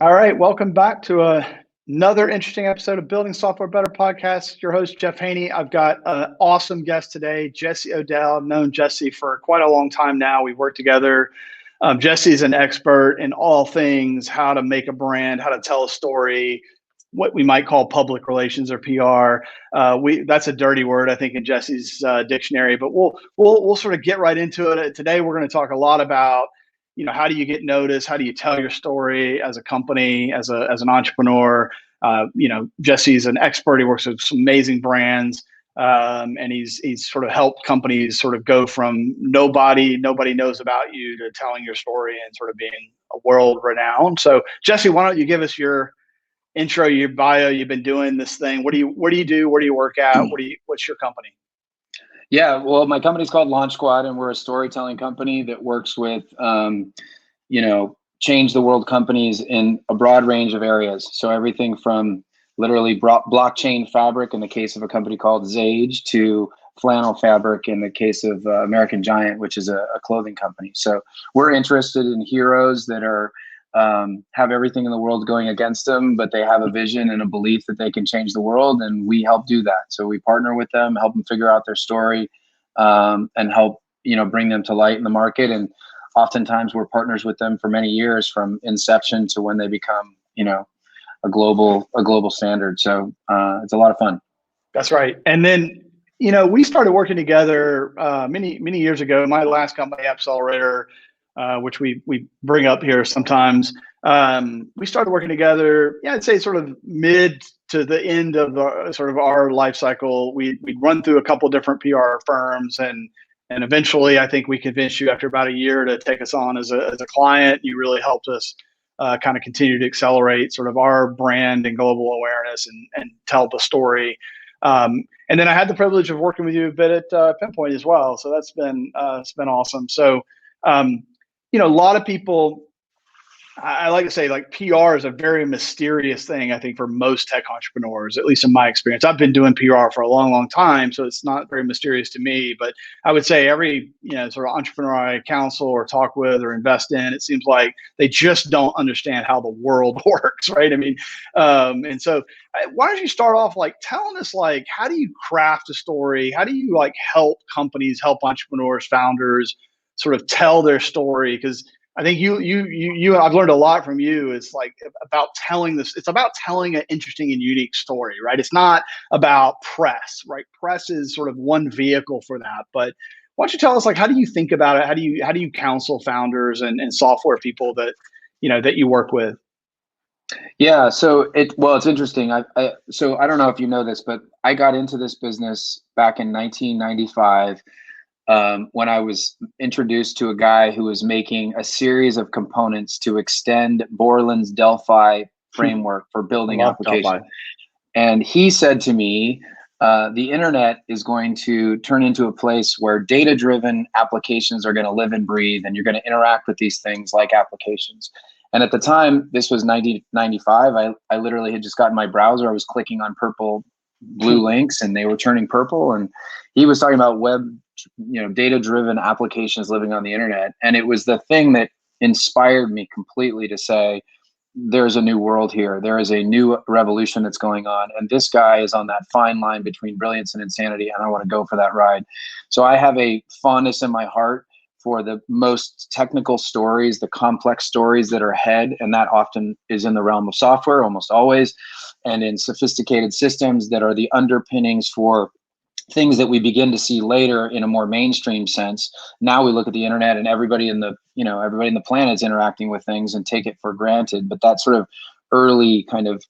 All right, welcome back to another interesting episode of Building Software Better podcast. Your host, Jeff Haney. I've got an awesome guest today, Jesse Odell. I've known Jesse for quite a long time now. We've worked together. Jesse's an expert in all things, how to make a brand, how to tell a story, what we might call public relations or PR. That's a dirty word, I think, in Jesse's dictionary, but we'll sort of get right into it. Today, we're going to talk a lot about how do you get noticed? How do you tell your story as a company, as an entrepreneur? Jesse's an expert. He works with some amazing brands, and he's sort of helped companies sort of go from nobody knows about you to telling your story and sort of being a world renowned. So, Jesse, why don't you give us your intro, your bio? You've been doing this thing. What do you do? Where do you work at? What's your company? Yeah, well, my company's called Launch Squad, and we're a storytelling company that works with, change the world companies in a broad range of areas. So everything from literally blockchain fabric in the case of a company called Zage to flannel fabric in the case of American Giant, which is a clothing company. So we're interested in heroes that are have everything in the world going against them, but they have a vision and a belief that they can change the world, and we help do that. So we partner with them, help them figure out their story, and help bring them to light in the market. And oftentimes we're partners with them for many years, from inception to when they become a global standard. So it's a lot of fun. That's right. And then we started working together many years ago. My last company, Accelerator, which we bring up here sometimes. We started working together, I'd say sort of mid to the end of our life cycle. We'd run through a couple different PR firms, and eventually I think we convinced you after about a year to take us on as a client. You really helped us kind of continue to accelerate sort of our brand and global awareness and tell the story. And then I had the privilege of working with you a bit at Pinpoint as well. So that's been it's been awesome. So a lot of people, I like to say, like, PR is a very mysterious thing, I think, for most tech entrepreneurs, at least in my experience. I've been doing PR for a long time, so it's not very mysterious to me. But I would say every sort of entrepreneur I counsel or talk with or invest in, it seems like they just don't understand how the world works, right? I mean, and so why don't you start off like telling us, like, how do you craft a story? How do you help companies, help entrepreneurs, founders sort of tell their story? Because I think I've learned a lot from you. It's like about telling this. It's about telling an interesting and unique story, right? It's not about press, right? Press is sort of one vehicle for that. But why don't you tell us, like, how do you think about it? How do you counsel founders and software people that that you work with? Yeah, so it's interesting. So I don't know if you know this, but I got into this business back in 1995. When I was introduced to a guy who was making a series of components to extend Borland's Delphi framework for building applications. Delphi. And he said to me, the internet is going to turn into a place where data-driven applications are going to live and breathe, and you're going to interact with these things like applications. And at the time, this was 1995, I literally had just gotten my browser. I was clicking on blue links, and they were turning purple. And he was talking about data-driven applications living on the internet. And it was the thing that inspired me completely to say, there's a new world here. There is a new revolution that's going on. And this guy is on that fine line between brilliance and insanity. And I want to go for that ride. So I have a fondness in my heart for the most technical stories, the complex stories that are ahead. And that often is in the realm of software, almost always, and in sophisticated systems that are the underpinnings for things that we begin to see later in a more mainstream sense. Now we look at the internet and everybody in the planet is interacting with things and take it for granted. But that sort of early kind of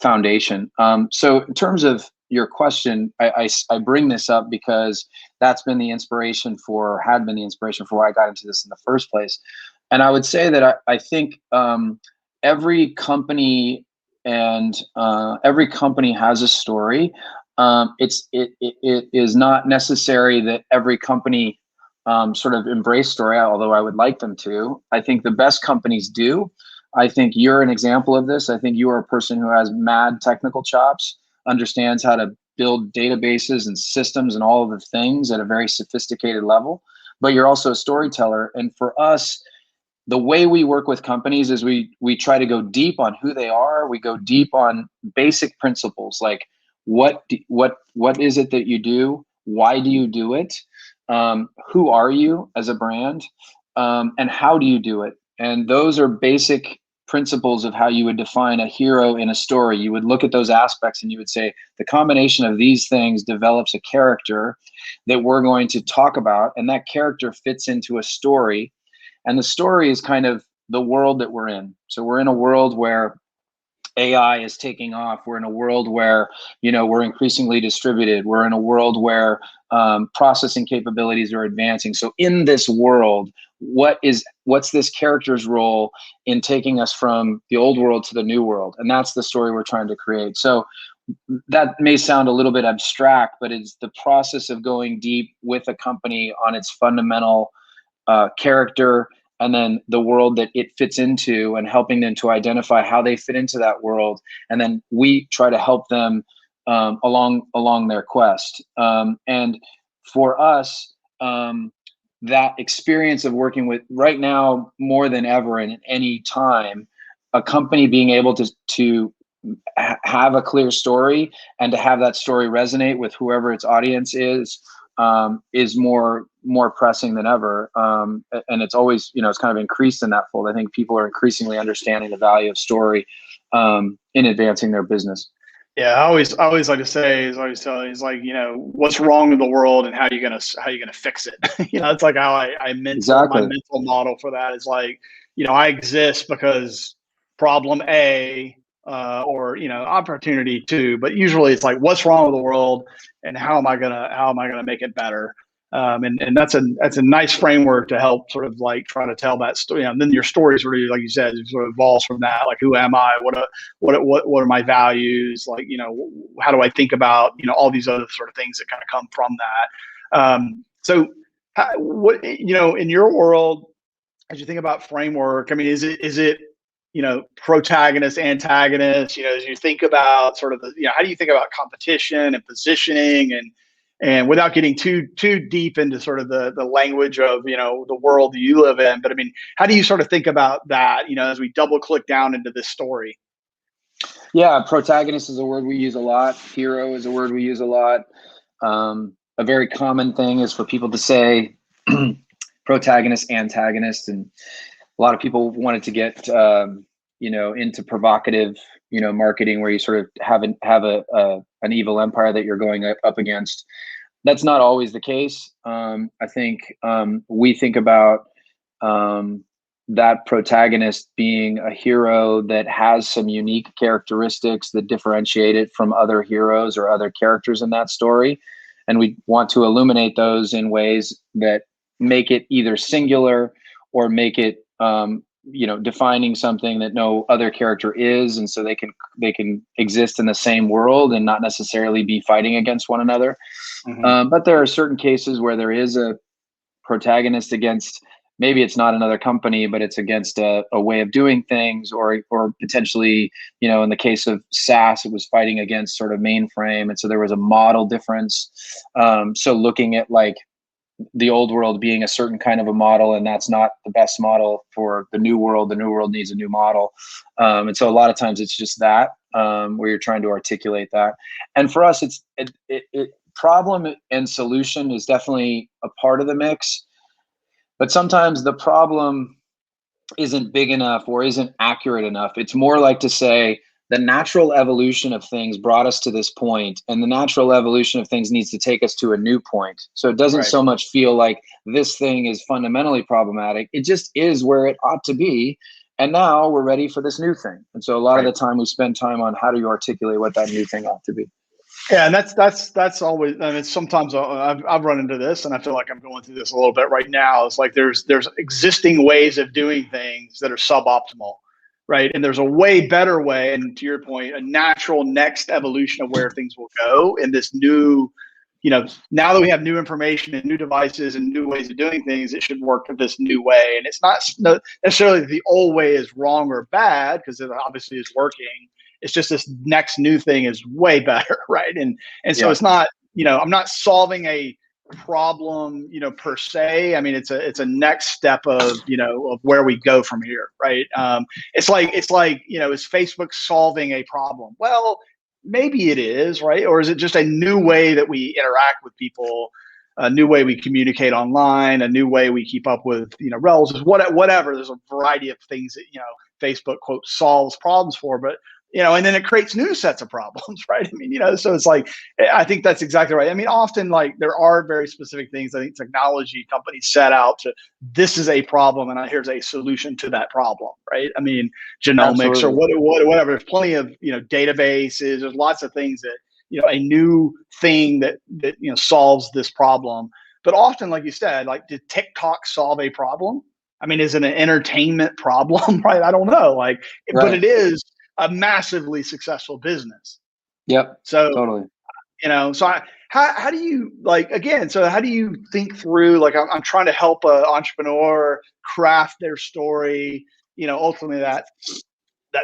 foundation. So in terms of your question, I bring this up because that's been the inspiration had been the inspiration for why I got into this in the first place. And I would say that I think every company has a story. It is not necessary that every company sort of embrace story, although I would like them to. I think the best companies do. I think you're an example of this. I think you are a person who has mad technical chops, understands how to build databases and systems and all of the things at a very sophisticated level, but you're also a storyteller. And for us, the way we work with companies is we try to go deep on who they are. We go deep on basic principles like what is it that you do? Why do you do it? Who are you as a brand? And how do you do it? And those are basic principles of how you would define a hero in a story. You would look at those aspects and you would say the combination of these things develops a character that we're going to talk about, and that character fits into a story. And the story is kind of the world that we're in. So we're in a world where AI is taking off. We're in a world where, we're increasingly distributed. We're in a world where processing capabilities are advancing. So in this world, what's this character's role in taking us from the old world to the new world? And that's the story we're trying to create. So that may sound a little bit abstract, but it's the process of going deep with a company on its fundamental character, and then the world that it fits into, and helping them to identify how they fit into that world. And then we try to help them along their quest. And for us, that experience of working with, right now more than ever and at any time, a company being able to have a clear story and to have that story resonate with whoever its audience is more pressing than ever. And it's always, it's kind of increased in that fold. I think people are increasingly understanding the value of story in advancing their business. Yeah, I always like to say, is like, what's wrong with the world and how you gonna fix it. It's like how my mental model for that is like, I exist because problem A, or opportunity 2, but usually it's like, what's wrong with the world and how am I gonna make it better? And that's a nice framework to help sort of like try to tell that story. And then your story sort of, like you said, sort of evolves from that. Like, who am I? What are my values? Like, how do I think about, all these other sort of things that kind of come from that. So what, in your world, as you think about framework, I mean, is it, protagonist, antagonist, as you think about sort of how do you think about competition and positioning, and without getting too deep into sort of the language of, the world that you live in, but I mean, how do you sort of think about that, as we double click down into this story? Yeah, protagonist is a word we use a lot. Hero is a word we use a lot. A very common thing is for people to say protagonist, antagonist, and a lot of people wanted to get into provocative marketing, where you sort of have an evil empire that you're going up against. That's not always the case. I think we think about that protagonist being a hero that has some unique characteristics that differentiate it from other heroes or other characters in that story. And we want to illuminate those in ways that make it either singular or make it, defining something that no other character is. And so they can exist in the same world and not necessarily be fighting against one another. Mm-hmm. But there are certain cases where there is a protagonist against, maybe it's not another company, but it's against a way of doing things, or potentially, in the case of SaaS, it was fighting against sort of mainframe. And so there was a model difference. So looking at like the old world being a certain kind of a model, and that's not the best model for the new world. The new world needs a new model. And so a lot of times it's just that, where you're trying to articulate that. And for us, it problem and solution is definitely a part of the mix. But sometimes the problem isn't big enough or isn't accurate enough. It's more like to say the natural evolution of things brought us to this point, and the natural evolution of things needs to take us to a new point. So it doesn't so much feel like this thing is fundamentally problematic. It just is where it ought to be. And now we're ready for this new thing. And so a lot of the time we spend time on how do you articulate what that new thing ought to be. Yeah, and that's always. I mean, sometimes I've run into this, and I feel like I'm going through this a little bit right now. It's like there's existing ways of doing things that are suboptimal, right? And there's a way better way, and to your point, a natural next evolution of where things will go in this new. Now that we have new information and new devices and new ways of doing things, it should work this new way. And it's not necessarily that the old way is wrong or bad, because it obviously is working. It's just this next new thing is way better, right? And so it's not, I'm not solving a problem, per se. I mean, it's a next step of, of where we go from here, right? It's like, is Facebook solving a problem? Well, maybe it is, right? Or is it just a new way that we interact with people, a new way we communicate online, a new way we keep up with, relatives, whatever. There's a variety of things that, Facebook quote solves problems for, but and then it creates new sets of problems, right? I mean, so it's like, I think that's exactly right. I mean, often like there are very specific things I think technology companies set out to, this is a problem and here's a solution to that problem, right? I mean, genomics or whatever. There's plenty of, databases. There's lots of things that, a new thing that solves this problem. But often, like you said, like, did TikTok solve a problem? I mean, is it an entertainment problem, right? I don't know. Like, right. But it is a massively successful business. Yep. So totally. How do you how do you think through, like, I'm trying to help an entrepreneur craft their story, ultimately that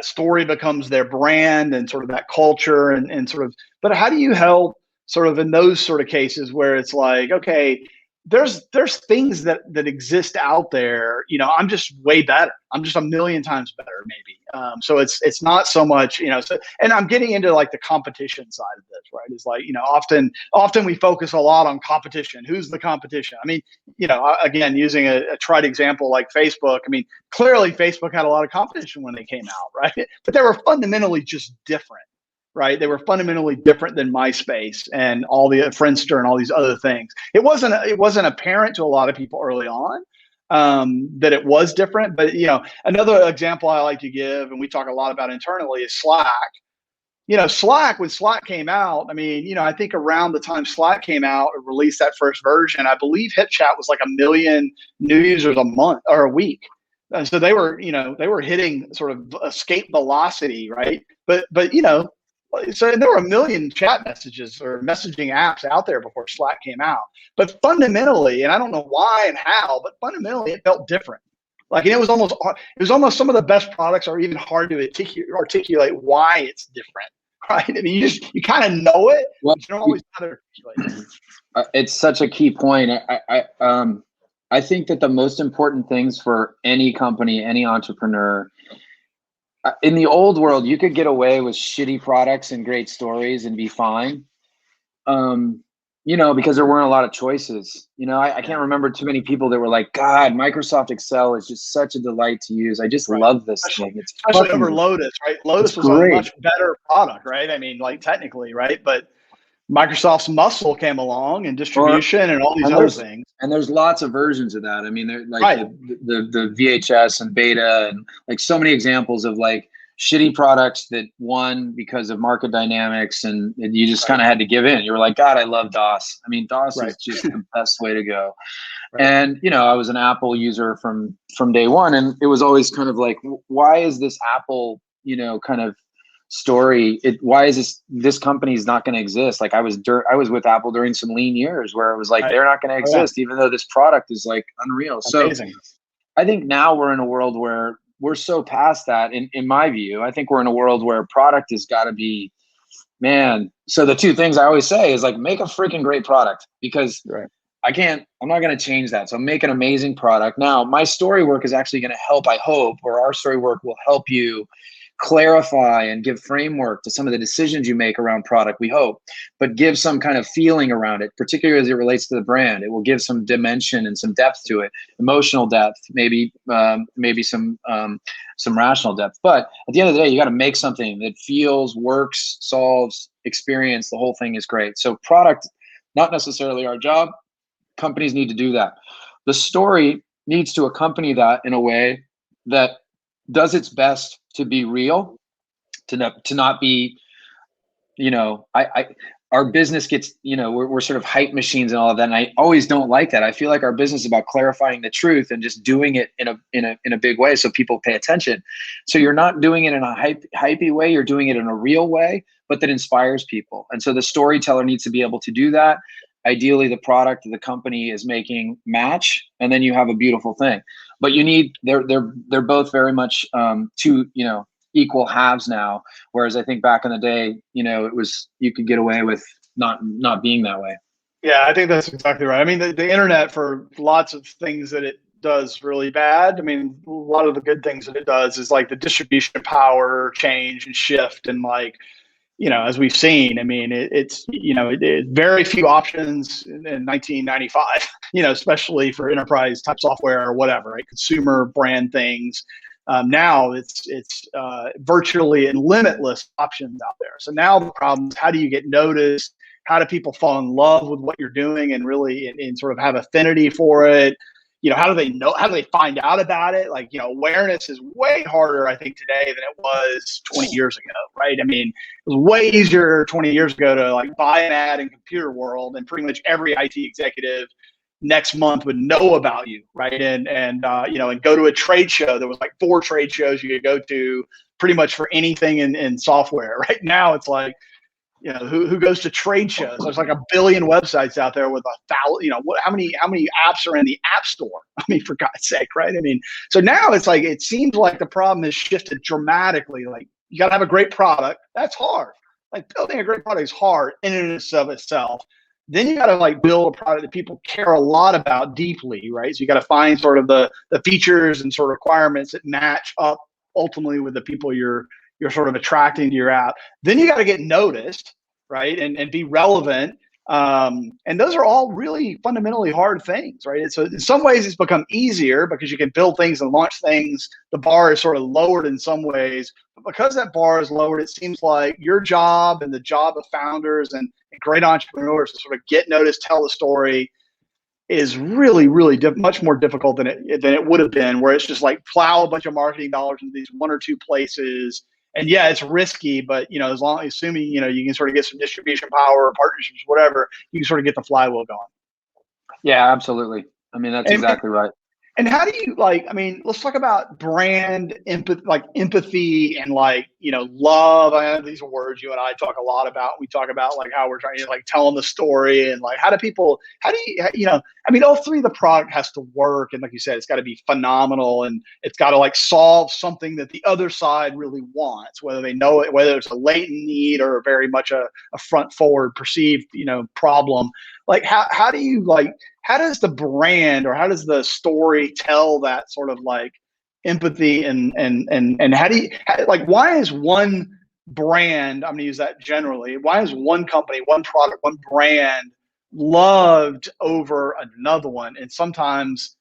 story becomes their brand and sort of that culture and sort of, but how do you help sort of in those sort of cases where it's like, okay, there's things that exist out there, I'm just way better. I'm just a million times better, maybe. So it's not so much, and I'm getting into like the competition side of this, right? It's like, often we focus a lot on competition. Who's the competition? I mean, again, using a tried example like Facebook, I mean, clearly Facebook had a lot of competition when they came out, right? But they were fundamentally just different. Right, they were fundamentally different than MySpace and all the Friendster and all these other things. It wasn't apparent to a lot of people early on that it was different. But another example I like to give, and we talk a lot about internally, is Slack. Slack, when Slack came out, I mean, I think around the time Slack came out or released that first version, I believe HipChat was like 1 million new users a month or a week. And so they were hitting sort of escape velocity, right? But so there were 1 million chat messages or messaging apps out there before Slack came out. But fundamentally, and I don't know why and how, but fundamentally it felt different. Like, and it was almost some of the best products are even hard to articulate why it's different, right? I mean, you kind of know it, but you don't always know how to articulate it. It's such a key point. I think that the most important things for any company, any entrepreneur, in the old world, you could get away with shitty products and great stories and be fine. Because there weren't a lot of choices. I can't remember too many people that were like, God, Microsoft Excel is just such a delight to use. I just love this thing. It's especially over Lotus, right? Lotus was a much better product, right? I mean, like, technically, right? But Microsoft's muscle came along and distribution and all these other things. And there's lots of versions of that. I mean, they're like the VHS and beta and like so many examples of like shitty products that won because of market dynamics, and you just kind of had to give in. You were like, God, I love DOS. I mean, DOS is just the best way to go. Right. And, I was an Apple user from day one, and it was always kind of like, why is this Apple, kind of story, why is this company is not going to exist? Like, I was with Apple during some lean years where it was like, they're not going to exist, even though this product is like unreal. Amazing. So I think now we're in a world where we're so past that. In my view, I think we're in a world where product has got to be, man. So the two things I always say is like, make a freaking great product, because I'm not going to change that. So make an amazing product. Now, my story work is actually going to help, I hope, or our story work will help you clarify and give framework to some of the decisions you make around product, we hope, but give some kind of feeling around it, particularly as it relates to the brand. It will give some dimension and some depth to it, emotional depth, maybe some rational depth. But at the end of the day, you got to make something that feels, works, solves, experience. The whole thing is great. So product, not necessarily our job. Companies need to do that. The story needs to accompany that in a way that does its best to be real, to not be, our business gets, we're sort of hype machines and all of that. And I always don't like that. I feel like our business is about clarifying the truth and just doing it in a big way so people pay attention. So you're not doing it in a hypey way. You're doing it in a real way, but that inspires people. And so the storyteller needs to be able to do that. Ideally, the product the company is making match, and then you have a beautiful thing. But you need they're both very much two equal halves now. Whereas I think back in the day, it was, you could get away with not being that way. Yeah, I think that's exactly right. I mean, the internet, for lots of things that it does really bad, I mean, a lot of the good things that it does is like the distribution power change and shift, and like, as we've seen, I mean, it's, very few options in 1995, especially for enterprise type software or whatever, right? Consumer brand things. Now it's virtually and limitless options out there. So now the problem is, how do you get noticed? How do people fall in love with what you're doing and really and sort of have affinity for it? How do they know? How do they find out about it? Like, awareness is way harder, I think, today than it was 20 years ago, right? I mean, it was way easier 20 years ago to like buy an ad in Computer World, and pretty much every IT executive next month would know about you, right? And go to a trade show. There was like 4 trade shows you could go to pretty much for anything in software. Right now, it's like, who goes to trade shows? There's like a billion websites out there with 1,000. How many apps are in the app store? I mean, for God's sake, right? I mean, so now it's like, it seems like the problem has shifted dramatically. Like, you got to have a great product. That's hard. Like, building a great product is hard in and of itself. Then you got to like build a product that people care a lot about deeply, right? So you got to find sort of the features and sort of requirements that match up ultimately with the people you're sort of attracting to your app. Then you got to get noticed, right? And be relevant. And those are all really fundamentally hard things, right? So in some ways it's become easier because you can build things and launch things. The bar is sort of lowered in some ways, but because that bar is lowered, it seems like your job and the job of founders and great entrepreneurs to sort of get noticed, tell the story, is really, really much more difficult than it would have been, where it's just like plow a bunch of marketing dollars into these 1 or 2 places. And yeah, it's risky, but as long assuming you can sort of get some distribution power, partnerships, whatever, you can sort of get the flywheel going. Yeah, absolutely. I mean, that's And exactly right. and how do you I mean, let's talk about brand empathy, like empathy and like, love. I know these are words you and I talk a lot about. We talk about like how we're trying to like telling the story and like how do I mean, all 3 of the product has to work. And like you said, it's got to be phenomenal, and it's got to like solve something that the other side really wants, whether they know it, whether it's a latent need or very much a front forward perceived, problem. Like, how do you like, how does the brand or how does the story tell that sort of like empathy, and how do you like, why is one brand, I'm going to use that generally, why is one company, one product, one brand loved over another one? And sometimes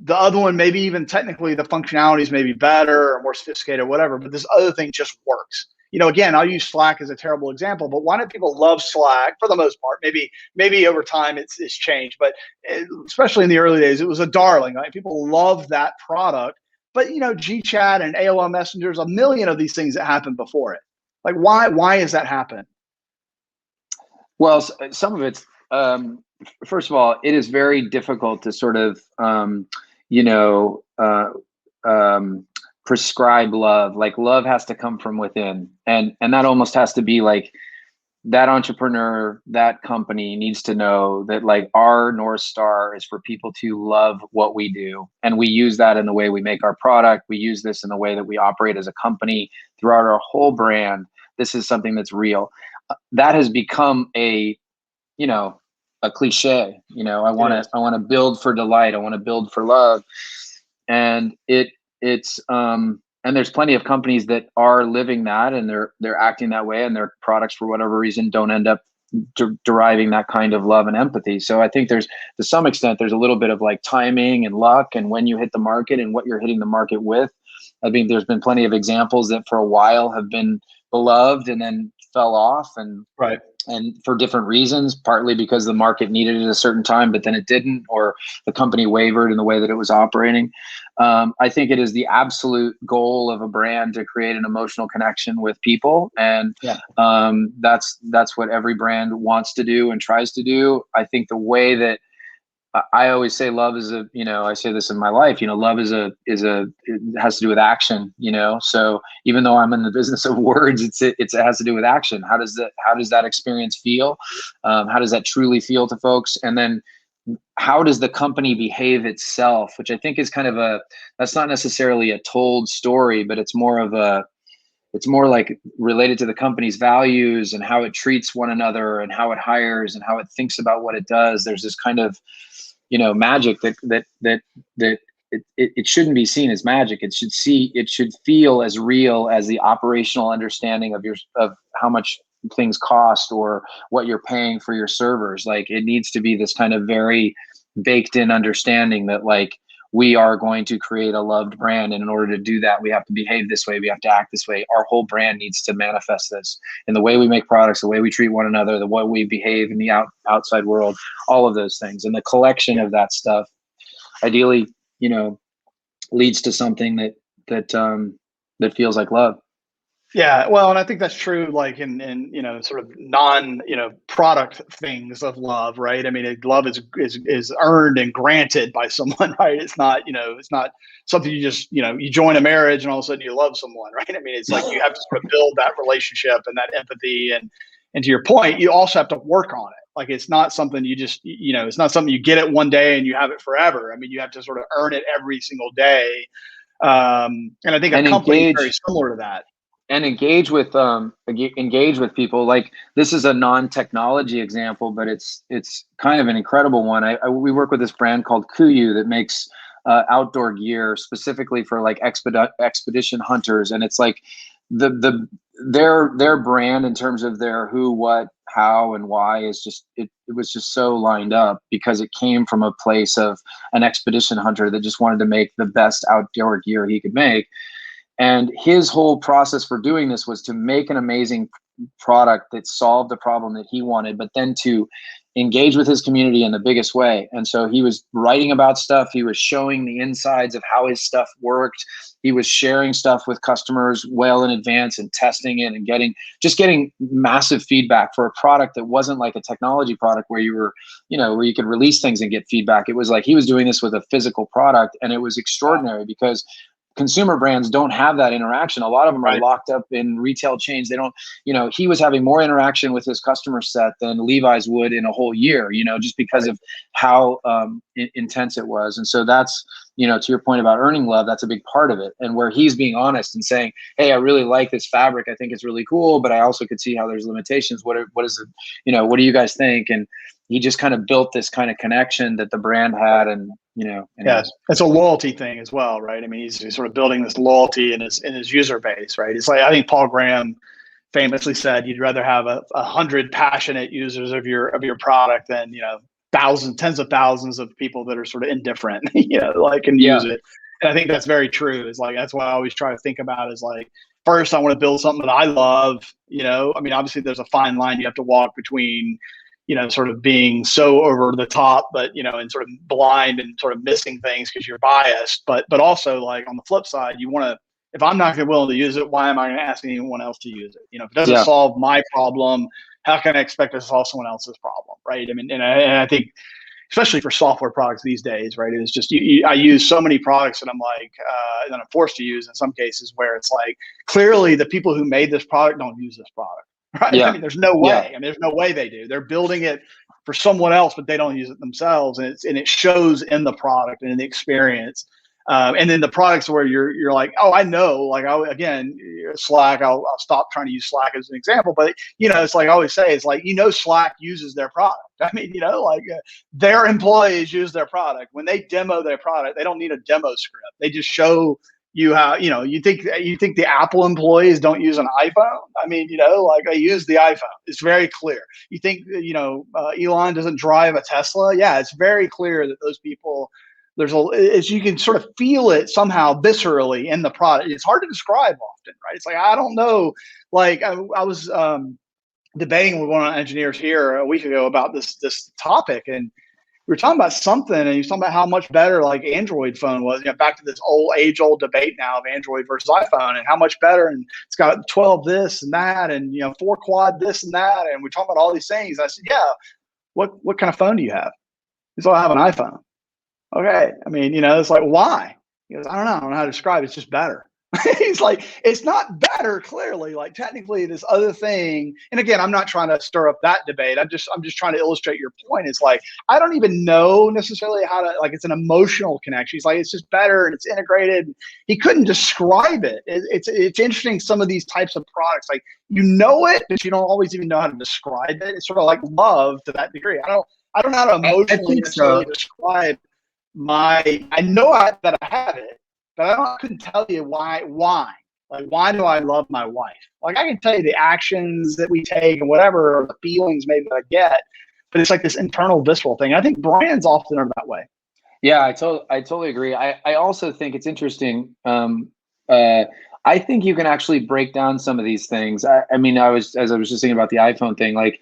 the other one, maybe even technically the functionalities may be better or more sophisticated or whatever, but this other thing just works. Again, I'll use Slack as a terrible example, but why do people love Slack for the most part? Maybe over time it's changed, but especially in the early days, it was a darling. Right? People loved that product, but GChat and AOL Messengers, a million of these things that happened before it. Like, why is that happen? Well, some of it's, first of all, it is very difficult to sort of, you know, uh, prescribe love. Like, love has to come from within, and that almost has to be like, that entrepreneur, that company needs to know that like our North Star is for people to love what we do. And we use that in the way we make our product. We use this in the way that we operate as a company throughout our whole brand. This is something that's real. That has become you know, a cliche. I want to build for delight. I want to build for love. And and there's plenty of companies that are living that, and they're acting that way, and their products for whatever reason don't end up deriving that kind of love and empathy. So I think to some extent, there's a little bit of like timing and luck and when you hit the market and what you're hitting the market with. I think there's been plenty of examples that for a while have been beloved and then fell off, and Right. and for different reasons, partly because the market needed it at a certain time, but then it didn't, or the company wavered in the way that it was operating. I think it is the absolute goal of a brand to create an emotional connection with people. And Yeah. That's what every brand wants to do and tries to do. I think the way that I always say love is I say this in my life, love it has to do with action, so even though I'm in the business of words, it has to do with action. How does that experience feel? How does that truly feel to folks? And then how does the company behave itself, which I think is kind of that's not necessarily a told story, but it's more of it's more like related to the company's values and how it treats one another and how it hires and how it thinks about what it does. There's this kind of, magic that it shouldn't be seen as magic. It should feel as real as the operational understanding of how much things cost or what you're paying for your servers. Like, it needs to be this kind of very baked in understanding that, like, we are going to create a loved brand, and in order to do that, we have to behave this way, we have to act this way. Our whole brand needs to manifest this in the way we make products, the way we treat one another, the way we behave in the outside world, all of those things. And the collection of that stuff ideally, leads to something that feels like love. Yeah, well, and I think that's true, like in sort of non product things of love, right? I mean, love is earned and granted by someone, right? It's not something you just you join a marriage and all of a sudden you love someone, right? I mean, it's like you have to sort of build that relationship and that empathy, and to your point, you also have to work on it. Like, it's not something you just it's not something you get it one day and you have it forever. I mean, you have to sort of earn it every single day, and I think a company is very similar to that. And engage with people. Like, this is a non-technology example, but it's kind of an incredible one. We work with this brand called Kuyu that makes outdoor gear specifically for like expedition hunters, and it's like their brand in terms of their who, what, how, and why is just it was just so lined up because it came from a place of an expedition hunter that just wanted to make the best outdoor gear he could make. And his whole process for doing this was to make an amazing product that solved the problem that he wanted, but then to engage with his community in the biggest way. And so he was writing about stuff. He was showing the insides of how his stuff worked. He was sharing stuff with customers well in advance and testing it and getting massive feedback for a product that wasn't like a technology product where you were, where you could release things and get feedback. It was like he was doing this with a physical product, and it was extraordinary because consumer brands don't have that interaction. A lot of them are locked up in retail chains. They don't, he was having more interaction with his customer set than Levi's would in a whole year, just because of how intense it was. And so that's, to your point about earning love, that's a big part of it. And where he's being honest and saying, hey, I really like this fabric. I think it's really cool, but I also could see how there's limitations. What is it? What do you guys think? And he just kind of built this kind of connection that the brand had, and yes, it's a loyalty thing as well, right? I mean, he's sort of building this loyalty in his user base, right? It's like, I think Paul Graham famously said, you'd rather have 100 passionate users of your product than tens of thousands of people that are sort of indifferent, can use it. And I think that's very true. It's like, that's what I always try to think about is like, first, I want to build something that I love. I mean, obviously there's a fine line you have to walk between sort of being so over the top, but, and sort of blind and sort of missing things because you're biased. But also, like, on the flip side, you want to, if I'm not willing to use it, why am I going to ask anyone else to use it? If it doesn't solve my problem, how can I expect to solve someone else's problem? Right. I mean, and I think, especially for software products these days, right? It's just, I use so many products that I'm like, that I'm forced to use in some cases where it's like, clearly the people who made this product don't use this product. Right. Yeah. I mean, there's no way. Yeah. I mean, there's no way they do. They're building it for someone else, but they don't use it themselves. And it shows in the product and in the experience. And then the products where you're like, oh, I know, like, again, Slack, I'll stop trying to use Slack as an example, but it's like I always say, it's like, Slack uses their product. I mean, their employees use their product. When they demo their product, they don't need a demo script. They just show you how, you think the Apple employees don't use an iPhone? I mean, like, they use the iPhone. It's very clear. You think, Elon doesn't drive a Tesla? Yeah, it's very clear that those people, as you can sort of feel it somehow viscerally in the product. It's hard to describe often, right? It's like, I don't know, like, I was debating with one of our engineers here a week ago about this topic, and we were talking about something, and he was talking about how much better, like, Android phone was. Back to this age-old debate now of Android versus iPhone, and how much better, and it's got 12 this and that, and 4 quad this and that, and we're talking about all these things. I said, yeah, what kind of phone do you have? He's like, I have an iPhone. Okay, I mean, it's like, why? He goes, I don't know how to describe it. It's just better. He's like, it's not better, clearly. Like technically this other thing. And again, I'm not trying to stir up that debate. I'm just trying to illustrate your point. It's like, I don't even know necessarily how to, like, it's an emotional connection. He's like, it's just better and it's integrated. He couldn't describe it. It's interesting. Some of these types of products, like, you know it, but you don't always even know how to describe it. It's sort of like love to that degree. I don't know how to I emotionally think so. necessarily describe I know that I have it, but I couldn't tell you why. Like, why do I love my wife? Like, I can tell you the actions that we take and whatever, or the feelings maybe that I get, but it's like this internal visceral thing. I think brands often are that way. Yeah, I totally agree. I also think it's interesting. I think you can actually break down some of these things. I mean, as I was just thinking about the iPhone thing, like,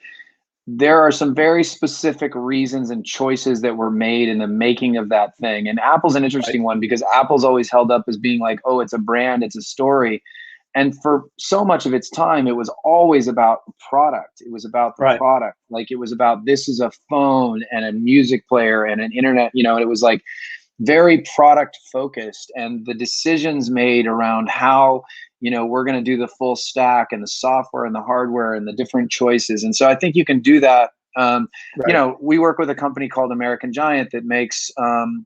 there are some very specific reasons and choices that were made in the making of that thing. And Apple's an Right. interesting one because Apple's always held up as being like, oh, it's a brand, it's a story. And for so much of its time, it was always about product. It was about the Right. product. Like, it was about, this is a phone and a music player and an internet, and it was like very product focused, and the decisions made around how, we're going to do the full stack and the software and the hardware and the different choices. And so I think you can do that. Right. We work with a company called American Giant that makes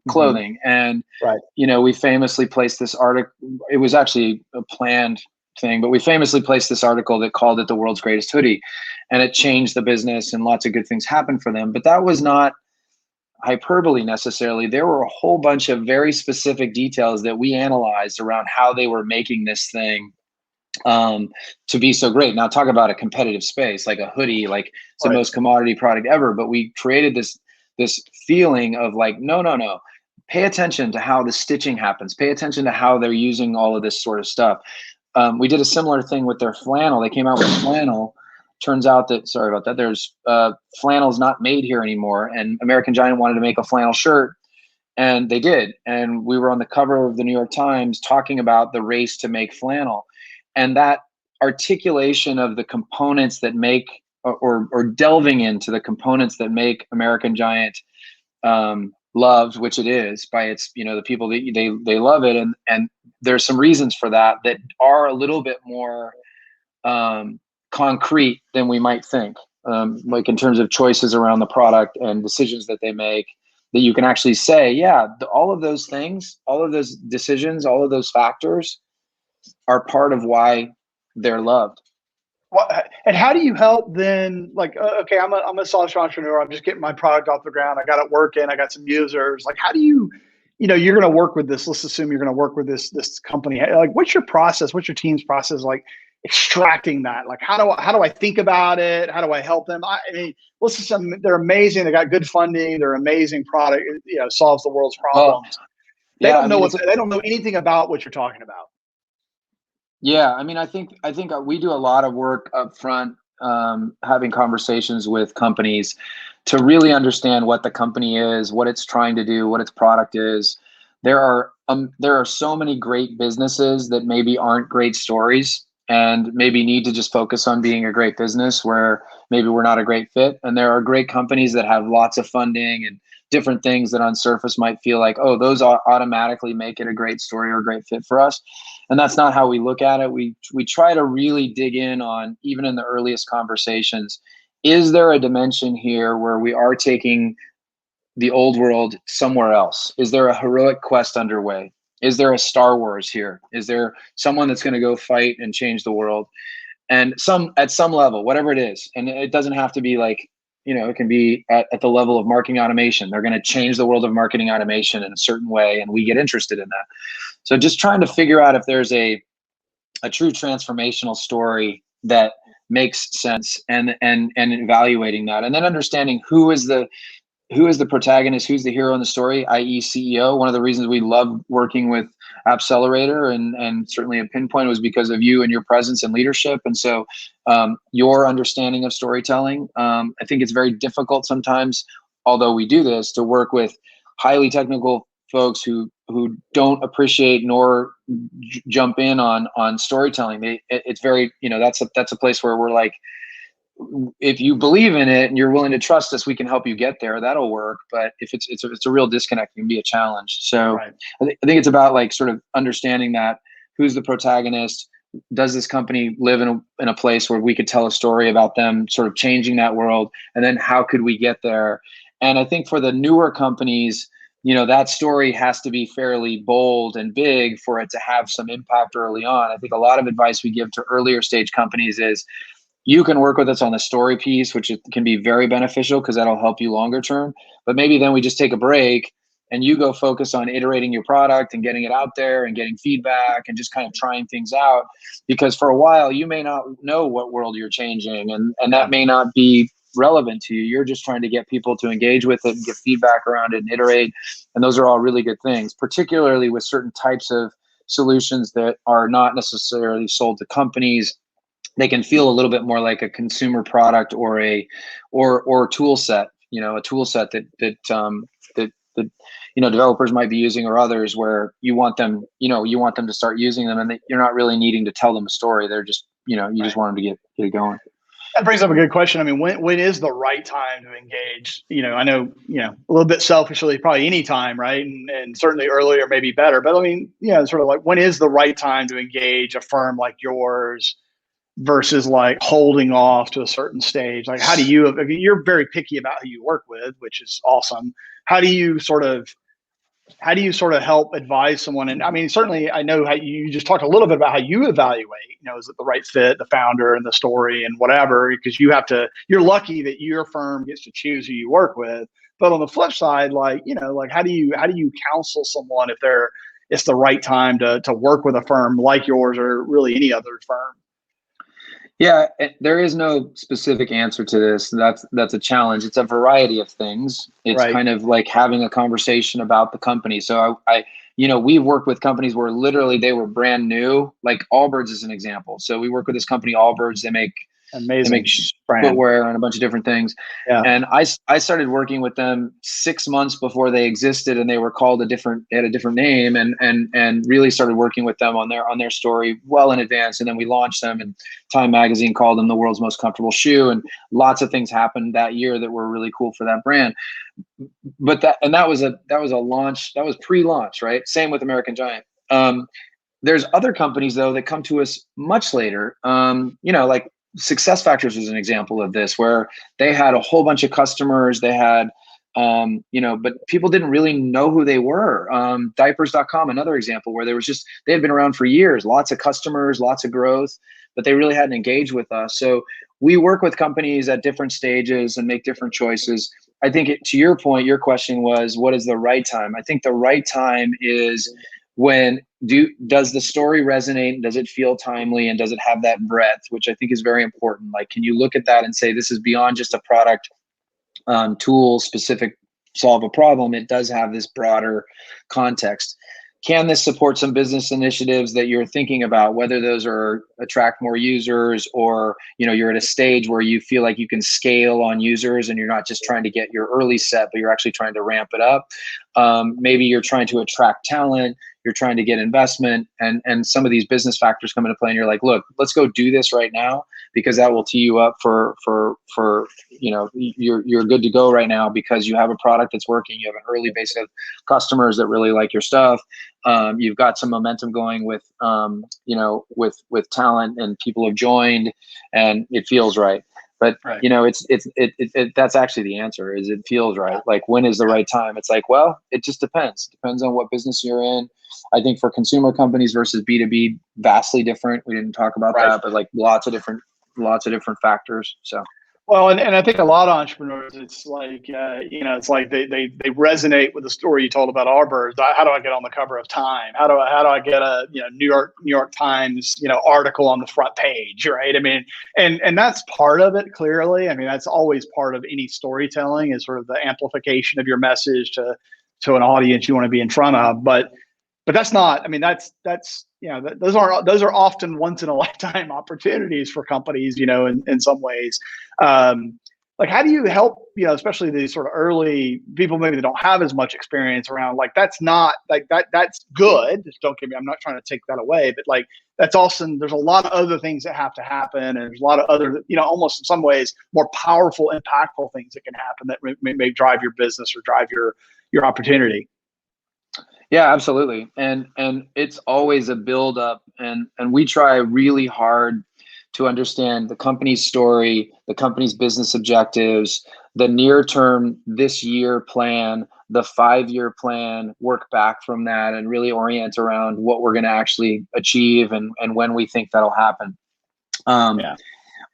clothing. And, Right. we famously placed this article. It was actually a planned thing, but we famously placed this article that called it the world's greatest hoodie, and it changed the business and lots of good things happened for them. But that was not hyperbole necessarily. There were a whole bunch of very specific details that we analyzed around how they were making this thing to be so great. Now, talk about a competitive space, like a hoodie, like it's the Right. most commodity product ever, but we created this feeling of like, no, pay attention to how the stitching happens, pay attention to how they're using all of this sort of stuff. We did a similar thing with their flannel. They came out with flannel. Turns out that, sorry about that, there's flannel's not made here anymore, and American Giant wanted to make a flannel shirt, and they did. And we were on the cover of the New York Times talking about the race to make flannel. And that articulation of the components that make, or delving into the components that make American Giant loved, which it is by its, the people that they love it. And there's some reasons for that are a little bit more concrete than we might think, like in terms of choices around the product and decisions that they make, that you can actually say, yeah, all of those things, all of those decisions, all of those factors are part of why they're loved. And how do you help then? Like, okay, I'm a social entrepreneur. I'm just getting my product off the ground. I got it working. I got some users. Like, how do you, you're going to work with this. Let's assume you're going to work with this company. Like, what's your process? What's your team's process? Like, extracting that. Like, how do I think about it? How do I help them? I mean, let's assume they're amazing. They got good funding. They're amazing product. Solves the world's problems. They don't know they don't know anything about what you're talking about. Yeah, I mean, I think we do a lot of work up front, having conversations with companies to really understand what the company is, what it's trying to do, what its product is. There are so many great businesses that maybe aren't great stories, and maybe need to just focus on being a great business where maybe we're not a great fit. And there are great companies that have lots of funding and different things that on surface might feel like, oh, those automatically make it a great story or a great fit for us. And that's not how we look at it. We try to really dig in on, even in the earliest conversations, is there a dimension here where we are taking the old world somewhere else? Is there a heroic quest underway? Is there a Star Wars here? Is there someone that's going to go fight and change the world? And at some level, whatever it is. And it doesn't have to be like, it can be at the level of marketing automation. They're going to change the world of marketing automation in a certain way, and we get interested in that. So just trying to figure out if there's a true transformational story that makes sense, and evaluating that, and then understanding who is the protagonist, who's the hero in the story, i.e. CEO. One of the reasons we love working with Appcelerator and certainly at Pinpoint was because of you and your presence and leadership. And so your understanding of storytelling, I think it's very difficult sometimes, although we do this, to work with highly technical folks who don't appreciate nor jump in on storytelling. It's very, that's a place where we're like, if you believe in it and you're willing to trust us, we can help you get there. That'll work. But if it's a real disconnect, it can be a challenge. So right. I think it's about like sort of understanding that who's the protagonist? Does this company live in a place where we could tell a story about them sort of changing that world? And then how could we get there? And I think for the newer companies, that story has to be fairly bold and big for it to have some impact early on. I think a lot of advice we give to earlier stage companies is, you can work with us on the story piece, which can be very beneficial because that'll help you longer term. But maybe then we just take a break and you go focus on iterating your product and getting it out there and getting feedback and just kind of trying things out. Because for a while, you may not know what world you're changing, and that may not be relevant to you. You're just trying to get people to engage with it and get feedback around it and iterate. And those are all really good things, particularly with certain types of solutions that are not necessarily sold to companies. They can feel a little bit more like a consumer product or a tool set, a tool set that developers might be using, or others, where you want them to start using them, and you're not really needing to tell them a story. They're just, you just want them to get it going. That brings up a good question. I mean, when is the right time to engage? I know, a little bit selfishly, probably any time, right? And certainly earlier may be better. But I mean, sort of like, when is the right time to engage a firm like yours versus like holding off to a certain stage? Like, you're very picky about who you work with, which is awesome. How do you sort of help advise someone? And I mean, certainly I know how you just talked a little bit about how you evaluate, is it the right fit, the founder and the story and whatever, because you're lucky that your firm gets to choose who you work with. But on the flip side, like how do you counsel someone if it's the right time to work with a firm like yours or really any other firm? Yeah, there is no specific answer to this. That's a challenge. It's a variety of things. It's right. Kind of like having a conversation about the company. So we've worked with companies where literally they were brand new, like Allbirds is an example. So we work with this company, Allbirds. They make footwear and a bunch of different things. Yeah. And I started working with them 6 months before they existed, and they were called they had a different name, and really started working with them on their story well in advance. And then we launched them, and Time Magazine called them the world's most comfortable shoe. And lots of things happened that year that were really cool for that brand. But that was a launch, that was pre-launch, right? Same with American Giant. There's other companies though that come to us much later. Like Success Factors was an example of this, where they had a whole bunch of customers. They had, but people didn't really know who they were. Diapers.com, another example, where they had been around for years, lots of customers, lots of growth, but they really hadn't engaged with us. So we work with companies at different stages and make different choices. I think to your point, your question was, what is the right time? I think the right time is when does the story resonate? Does it feel timely? And does it have that breadth, which I think is very important? Like, can you look at that and say, this is beyond just a product tool specific, solve a problem? It does have this broader context. Can this support some business initiatives that you're thinking about, whether those are attract more users, or you're at a stage where you feel like you can scale on users and you're not just trying to get your early set, but you're actually trying to ramp it up. Maybe you're trying to attract talent, you're trying to get investment, and some of these business factors come into play, and you're like, look, let's go do this right now, because that will tee you up for you're good to go right now, because you have a product that's working, you have an early base of customers that really like your stuff. You've got some momentum going with with talent, and people have joined, and it feels right. But right. That's actually the answer, is it feels right. Like, when is the right time? It's like, well, it just depends. It depends on what business you're in. I think for consumer companies versus B2B, vastly different. We didn't talk about that, but like lots of different factors. So. Well, and I think a lot of entrepreneurs, it's like, it's like they resonate with the story you told about Allbirds. How do I get on the cover of Time? How do I get a New York Times article on the front page, right? I mean, and that's part of it, clearly. I mean, that's always part of any storytelling, is sort of the amplification of your message to an audience you want to be in front of. But that's not. I mean, that's those are often once in a lifetime opportunities for companies, in some ways. Like, how do you help, especially these sort of early people, maybe they don't have as much experience around, like, that's not like that's good. Just don't get me, I'm not trying to take that away, but like, that's also, there's a lot of other things that have to happen. And there's a lot of other, almost in some ways more powerful, impactful things that can happen that may drive your business or drive your opportunity. Yeah, absolutely. And it's always a build up and we try really hard to understand the company's story, the company's business objectives, the near term this year plan, the 5-year plan, work back from that and really orient around what we're going to actually achieve and when we think that'll happen. Yeah.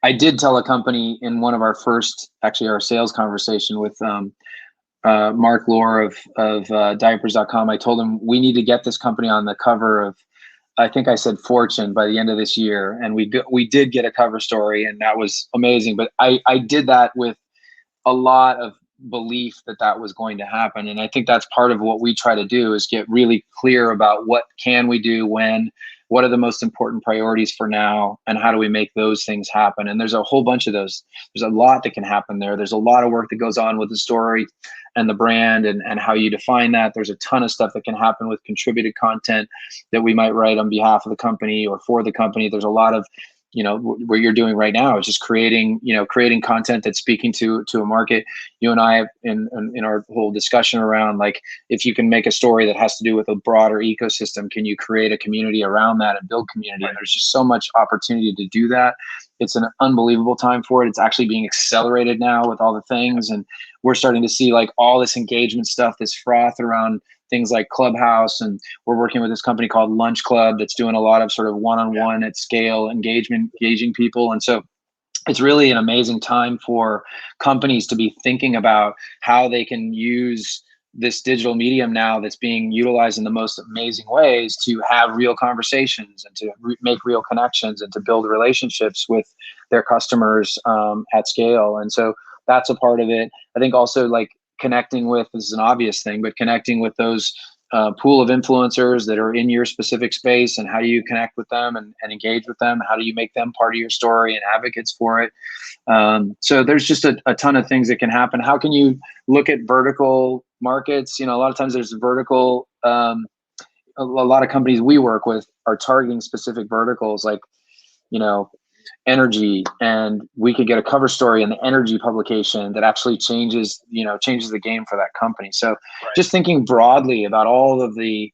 I did tell a company in one of our first, actually our sales conversation with Mark Lohr of diapers.com. I told him we need to get this company on the cover of, I think I said Fortune by the end of this year. And we did get a cover story, and that was amazing. But I did that with a lot of belief that that was going to happen. And I think that's part of what we try to do, is get really clear about what can we do when, what are the most important priorities for now, and how do we make those things happen. And there's a whole bunch of those. There's a lot that can happen there. There's a lot of work that goes on with the story and the brand and how you define that. There's a ton of stuff that can happen with contributed content that we might write on behalf of the company or for the company. There's a lot of, what you're doing right now is just creating content that's speaking to a market. You and I, in our whole discussion around, like, if you can make a story that has to do with a broader ecosystem, can you create a community around that and build community? And there's just so much opportunity to do that. It's an unbelievable time for it. It's actually being accelerated now with all the things. And we're starting to see like all this engagement stuff, this froth around things like Clubhouse, and we're working with this company called Lunch Club that's doing a lot of sort of one-on-one at scale engaging people. And so it's really an amazing time for companies to be thinking about how they can use this digital medium now that's being utilized in the most amazing ways to have real conversations and to make real connections and to build relationships with their customers at scale. And so that's a part of it. I think also, like, connecting with, this is an obvious thing, but connecting with those pool of influencers that are in your specific space, and how do you connect with them and engage with them? How do you make them part of your story and advocates for it? So there's just a ton of things that can happen. How can you look at vertical markets? A lot of times there's vertical, a lot of companies we work with are targeting specific verticals, like, energy, and we could get a cover story in the energy publication that actually changes the game for that company. So right. Just thinking broadly about all of the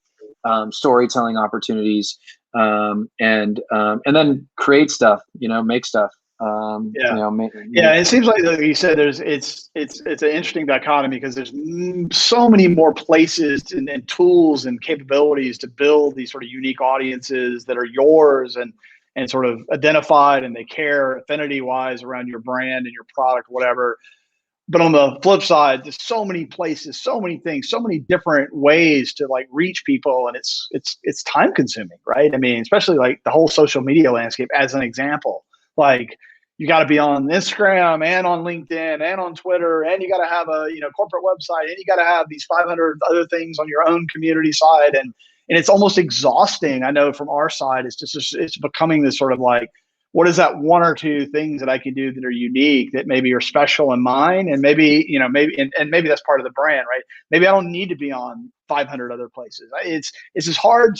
storytelling opportunities, and then create stuff, make stuff. It seems like you said, it's an interesting dichotomy, because there's so many more places and tools and capabilities to build these sort of unique audiences that are yours and sort of identified, and they care affinity wise around your brand and your product, whatever. But on the flip side, there's so many places, so many things, so many different ways to like reach people. And it's time consuming, right? I mean, especially like the whole social media landscape as an example. Like, you got to be on Instagram and on LinkedIn and on Twitter, and you got to have a corporate website, and you got to have these 500 other things on your own community side, and it's almost exhausting. I know from our side, it's becoming this sort of like, what is that one or two things that I can do that are unique, that maybe are special in mine, and maybe maybe that's part of the brand, right? Maybe I don't need to be on 500 other places. It's this hard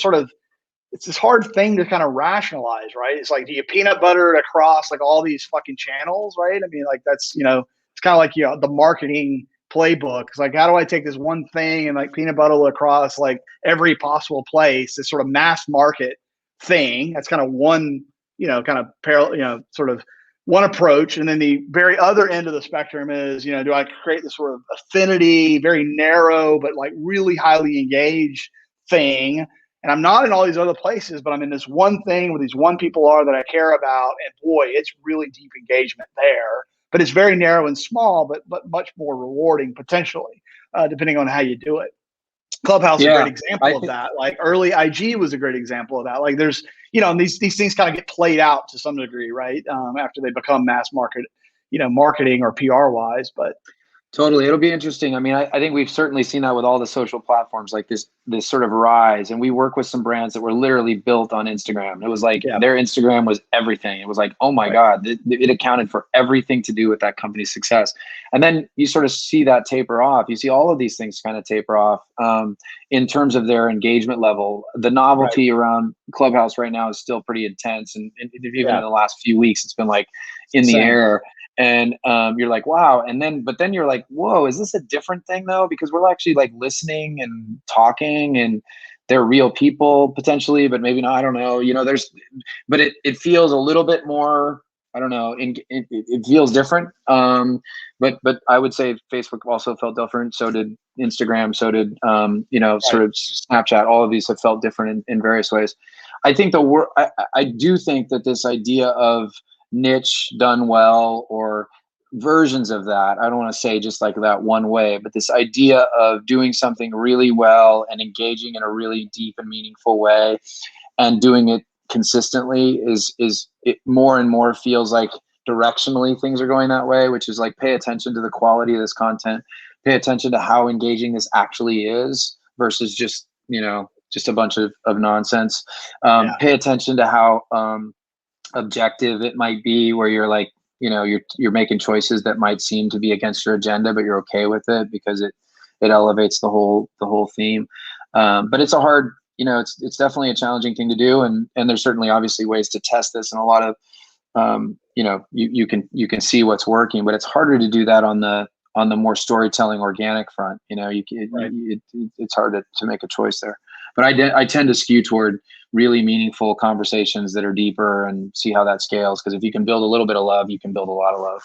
thing to kind of rationalize, right? It's like, do you peanut butter it across like all these fucking channels, right? I mean, like, that's, it's kind of like, the marketing playbook. It's like, how do I take this one thing and like peanut butter it across like every possible place, this sort of mass market thing? That's kind of one, kind of parallel, sort of one approach. And then the very other end of the spectrum is, do I create this sort of affinity, very narrow, but like really highly engaged thing? And I'm not in all these other places, but I'm in this one thing where these one people are that I care about. And boy, it's really deep engagement there. But it's very narrow and small, but much more rewarding potentially, depending on how you do it. Clubhouse is a great example of that. Like, early IG was a great example of that. Like, there's, and these things kind of get played out to some degree, right? After they become mass market, marketing or PR wise, but. Totally. It'll be interesting. I mean, I think we've certainly seen that with all the social platforms, like this sort of rise. And we work with some brands that were literally built on Instagram. It was like their Instagram was everything. It was like, oh my God, it accounted for everything to do with that company's success. And then you sort of see that taper off. You see all of these things kind of taper off in terms of their engagement level. The novelty around Clubhouse right now is still pretty intense. And even in the last few weeks, it's been like in the air. And you're like, wow. But then you're like, whoa, is this a different thing though? Because we're actually like listening and talking, and they're real people potentially, but maybe not. I don't know. But it feels a little bit more. I don't know. It feels different. But I would say Facebook also felt different. So did Instagram. So did sort of Snapchat. All of these have felt different in various ways. I think I do think that this idea of niche done well, or versions of that, I don't want to say just like that one way, but this idea of doing something really well and engaging in a really deep and meaningful way and doing it consistently is it more and more feels like directionally things are going that way, which is like, pay attention to the quality of this content, pay attention to how engaging this actually is versus just a bunch of nonsense. Pay attention to how objective it might be, where you're like, you're making choices that might seem to be against your agenda, but you're okay with it because it elevates the whole theme. But it's a hard, it's definitely a challenging thing to do, and there's certainly obviously ways to test this, and a lot of you can see what's working, but it's harder to do that on the more storytelling organic front. It's hard to make a choice there. But I tend to skew toward really meaningful conversations that are deeper, and see how that scales. Because if you can build a little bit of love, you can build a lot of love.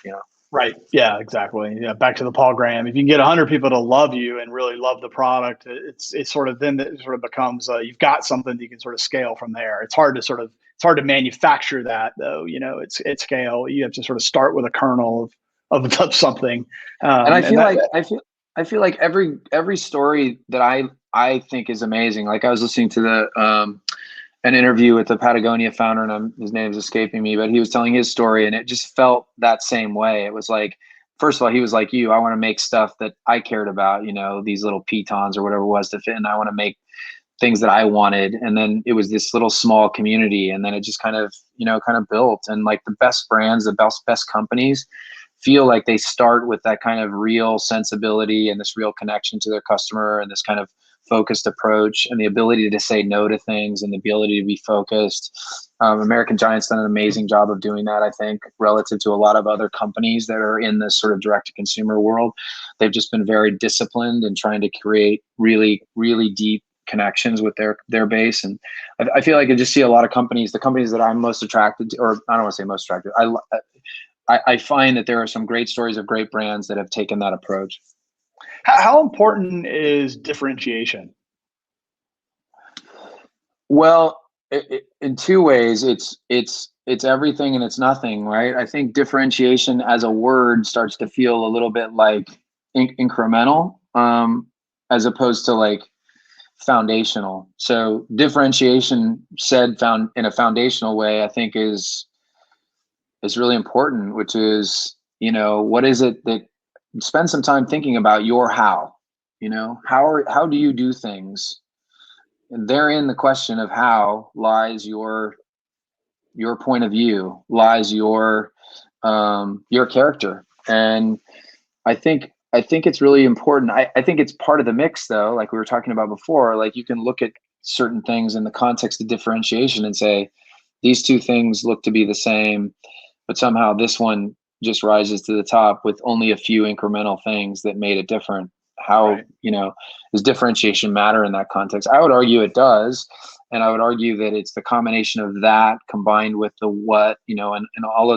Right. Yeah, exactly. Yeah. Back to the Paul Graham. If you can get 100 people to love you and really love the product, it's sort of, then it sort of becomes you've got something that you can sort of scale from there. It's hard to manufacture that, though. It's scale. You have to sort of start with a kernel of something. And I feel like every story that I think is amazing. Like, I was listening to an interview with the Patagonia founder, and his name's escaping me, but he was telling his story, and it just felt that same way. It was like, first of all, he was like, I want to make stuff that I cared about, these little pitons or whatever it was to fit, and I want to make things that I wanted. And then it was this little small community, and then it just kind of built. And like, the best brands, the best companies feel like they start with that kind of real sensibility and this real connection to their customer, and this kind of focused approach, and the ability to say no to things, and the ability to be focused. American Giant's done an amazing job of doing that, I think, relative to a lot of other companies that are in this sort of direct to consumer world. They've just been very disciplined in trying to create really, really deep connections with their base. And I feel like I just see a lot of companies, the companies that I'm most attracted to, or I don't want to say most attracted, I find that there are some great stories of great brands that have taken that approach. How important is differentiation? Well, in two ways. It's everything and it's nothing, right? I think differentiation as a word starts to feel a little bit like incremental, as opposed to like foundational. So differentiation said found in a foundational way, I think is really important, which is, what is it that, spend some time thinking about your how, how do you do things? And therein the question of how lies your point of view, lies your character. And I think it's really important. I think it's part of the mix, though, like we were talking about before. Like, you can look at certain things in the context of differentiation and say, these two things look to be the same, but somehow this one just rises to the top with only a few incremental things that made it different. How, right. Does differentiation matter in that context? I would argue it does. And I would argue that it's the combination of that combined with the what, and all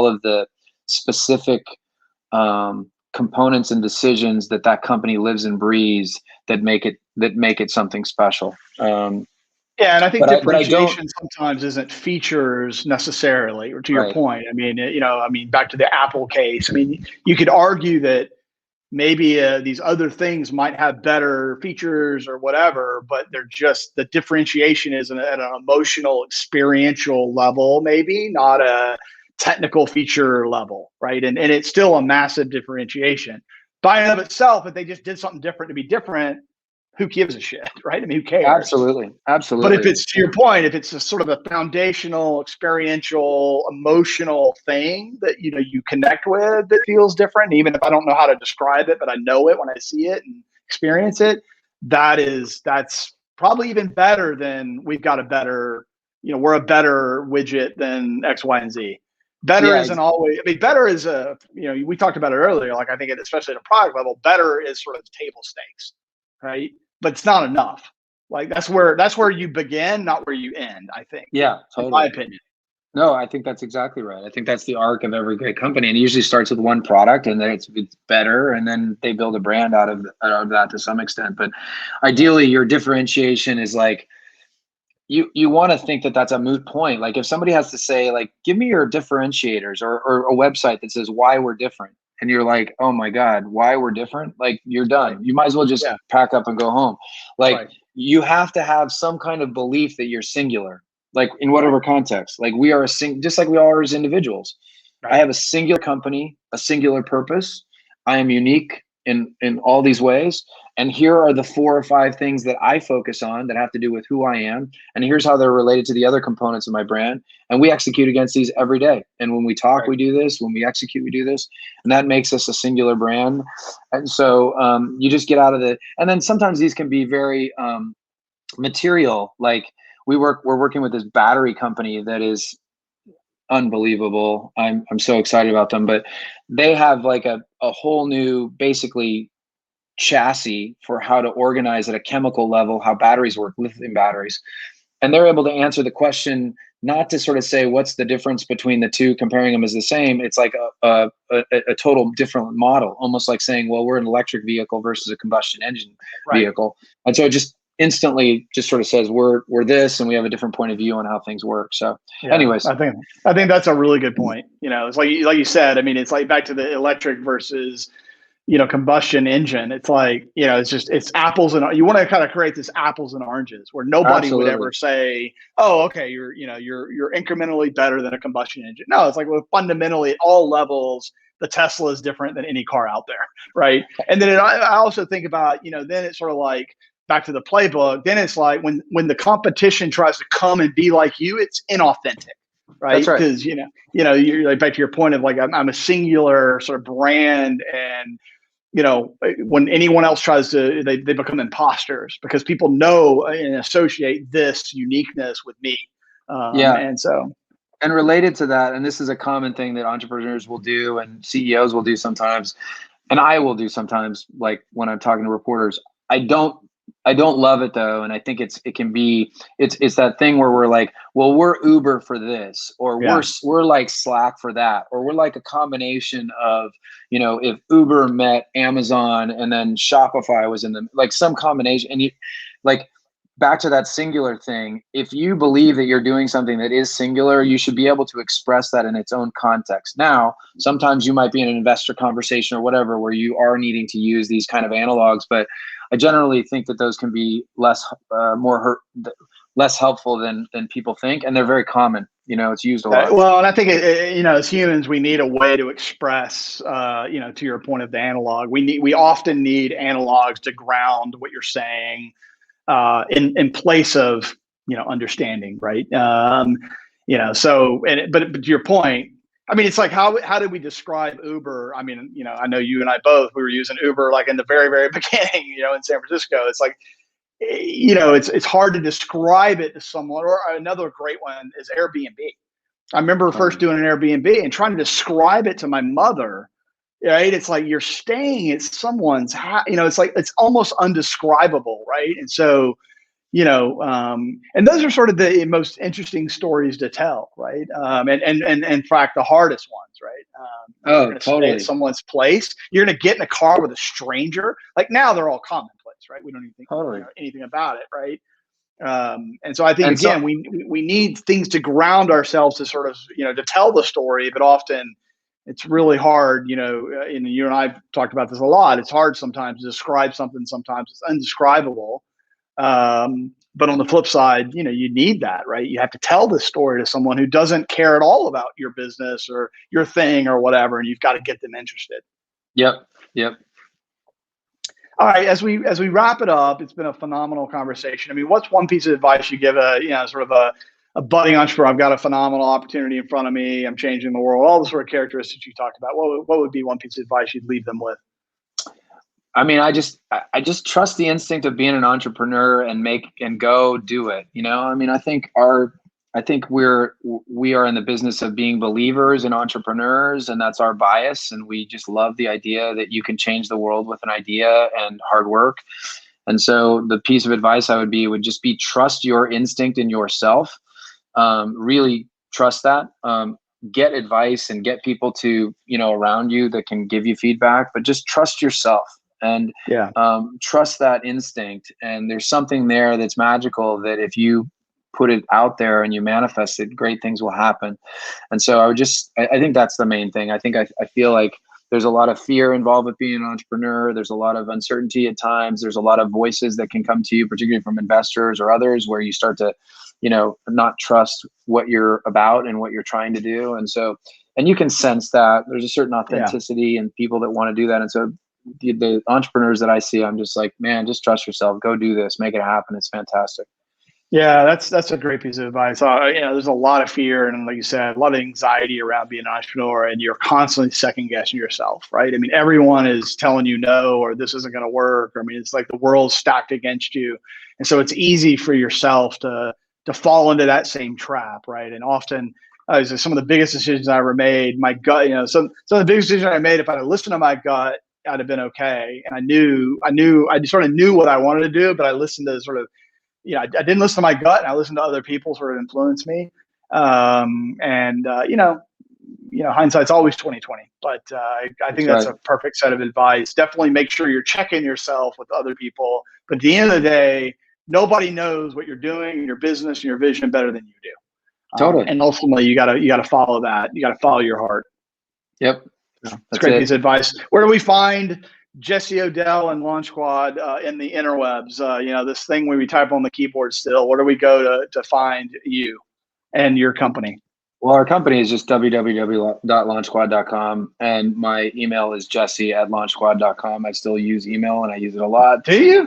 of the specific components and decisions that company lives and breathes that make it something special. Yeah, and I think differentiation sometimes isn't features necessarily, or to your point. I mean, back to the Apple case. I mean, you could argue that maybe these other things might have better features or whatever, but they're just, the differentiation is at an emotional, experiential level, maybe not a technical feature level, right? And it's still a massive differentiation by and of itself. If they just did something different to be different, who gives a shit, right? I mean, who cares? Absolutely. But if it's, to your point, if it's a sort of a foundational, experiential, emotional thing that you connect with, that feels different, even if I don't know how to describe it, but I know it when I see it and experience it, that's probably even better than we've got a better, we're a better widget than X, Y, and Z. Better isn't always. I mean, better is we talked about it earlier. Like, I think especially at a product level, better is sort of table stakes, right? But it's not enough. Like that's where you begin, not where you end, I think, Yeah, in my totally. opinion. No, I think that's exactly right. I think that's the arc of every great company, and it usually starts with one product, and then it's better, and then they build a brand out of that to some extent. But ideally, your differentiation is like you want to think that that's a moot point. Like if somebody has to say, like, give me your differentiators, or a website that says why we're different, and you're like, oh my God, why we're different? Like you're Right. done. You might as well just Yeah. pack up and go home. Like Right. you have to have some kind of belief that you're singular, like in Right. whatever context. Like we are just like we are as individuals. I Right. have a singular company, a singular purpose. I am unique in all these ways. And here are the 4 or 5 things that I focus on that have to do with who I am. And here's how they're related to the other components of my brand. And we execute against these every day. And when we talk, Right. we do this. When we execute, we do this. And that makes us a singular brand. And so you just get out of the, and then sometimes these can be very material. Like we're working with this battery company that is unbelievable. I'm so excited about them, but they have like a whole new, basically, chassis for how to organize at a chemical level how batteries work, lithium batteries. And they're able to answer the question, not to sort of say what's the difference between the two, comparing them as the same. It's like a total different model, almost like saying, well, we're an electric vehicle versus a combustion engine Right. vehicle. And so it just instantly just sort of says we're this, and we have a different point of view on how things work. So Yeah, anyways. I think that's a really good point. It's like you said. I mean, it's like back to the electric versus combustion engine. It's like it's apples and you want to kind of create this apples and oranges where nobody would ever Absolutely. say, oh, okay, you're incrementally better than a combustion engine. No, it's like, well, fundamentally at all levels, the Tesla is different than any car out there, right? And then I also think about then it's sort of like back to the playbook. Then it's like when the competition tries to come and be like you, it's inauthentic, That's right? right. Because you're like back to your point of like I'm a singular sort of brand, and when anyone else tries to, they become imposters because people know and associate this uniqueness with me. Yeah. And so, And related to that, and this is a common thing that entrepreneurs will do and CEOs will do sometimes, and I will do sometimes, like when I'm talking to reporters. I don't I don't love it though, and I think it can be, it's that thing where we're like, well, we're Uber for this, or yeah, we're like Slack for that, or we're like a combination of, if Uber met Amazon and then Shopify was in them, like some combination. And you, like, back to that singular thing, if you believe that you're doing something that is singular, you should be able to express that in its own context. Now, sometimes you might be in an investor conversation or whatever where you are needing to use these kind of analogs, but I generally think that those can be less helpful than people think, and they're very common. It's used a lot. well, and I think as humans, we need a way to express, to your point of the analog, we often need analogs to ground what you're saying, in place of understanding, right? So but to your point, I mean, it's like how did we describe Uber? I mean, I know you and I both, we were using Uber like in the very very beginning, in San Francisco. It's like it's hard to describe it to someone. Or another great one is Airbnb. I remember first doing an Airbnb and trying to describe it to my mother. Right? It's like you're staying at someone's house. It's like it's almost undescribable, right? And so and those are sort of the most interesting stories to tell, right? And in fact, the hardest ones, right? You're Oh, going to stay at totally. someone's place. You're going to get in a car with a stranger. Like now, they're all commonplace, right? We don't even think Totally. anything about it, right? And so I think And so, again, we need things to ground ourselves to sort of to tell the story, but often it's really hard, and you and I've talked about this a lot. It's hard sometimes to describe something. Sometimes it's undescribable. But on the flip side, you need that, right? You have to tell this story to someone who doesn't care at all about your business or your thing or whatever, and you've got to get them interested. yep, yep. All right, as we wrap it up, it's been a phenomenal conversation. I mean, what's one piece of advice you give a sort of a budding entrepreneur? I've got a phenomenal opportunity in front of me. I'm changing the world. All the sort of characteristics you talked about. What would be one piece of advice you'd leave them with? I mean, I just trust the instinct of being an entrepreneur and make and go do it. I mean, I think we are in the business of being believers and entrepreneurs, and that's our bias. And we just love the idea that you can change the world with an idea and hard work. And so the piece of advice would just be trust your instinct in yourself. Really trust that. Get advice and get people to, around you that can give you feedback, but just trust yourself and trust that instinct. And there's something there that's magical that if you put it out there and you manifest it, great things will happen. And so I think that's the main thing. I feel like there's a lot of fear involved with being an entrepreneur. There's a lot of uncertainty at times. There's a lot of voices that can come to you, particularly from investors or others, where you start to, not trust what you're about and what you're trying to do. And so, and you can sense that there's a certain authenticity and people that want to do that. And so the entrepreneurs that I see, I'm just like, man, just trust yourself, go do this, make it happen. It's fantastic. Yeah, that's a great piece of advice. There's a lot of fear and, like you said, a lot of anxiety around being an entrepreneur, and you're constantly second guessing yourself, right? I mean, everyone is telling you no, or this isn't going to work. Or, I mean, it's like the world's stacked against you, and so it's easy for yourself to fall into that same trap, right? And often, some of the biggest decisions I ever made, my gut, some of the biggest decisions I made, if I had listened to my gut, I'd have been okay. And I sort of knew what I wanted to do, but I listened to sort of, I didn't listen to my gut, and I listened to other people sort of influence me. Hindsight's always 20/20, but I think that's a perfect set of advice. Definitely make sure you're checking yourself with other people. But at the end of the day, nobody knows what you're doing in your business and your vision better than you do. Totally. And ultimately, you gotta follow that. You gotta follow your heart. Yep. That's a great piece of advice. Where do we find Jesse Odell and Launch Squad in the interwebs? This thing where we type on the keyboard still. Where do we go to find you and your company? Well, our company is just www.launchsquad.com, and my email is jesse@launchsquad.com. I still use email, and I use it a lot. Do you?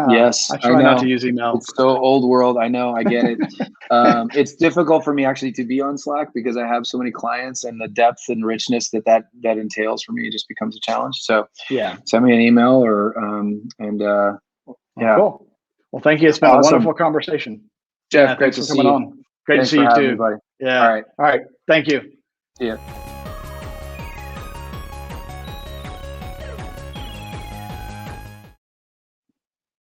Yes. I try not to use email. It's so old world. I know. I get it. It's difficult for me actually to be on Slack because I have so many clients, and the depth and richness that entails for me just becomes a challenge. So send me an email or Cool. Well, thank you. It's been a wonderful conversation. Jeff, great to see you. On. Great to see you too. Me, buddy. Yeah. All right. Thank you. See ya.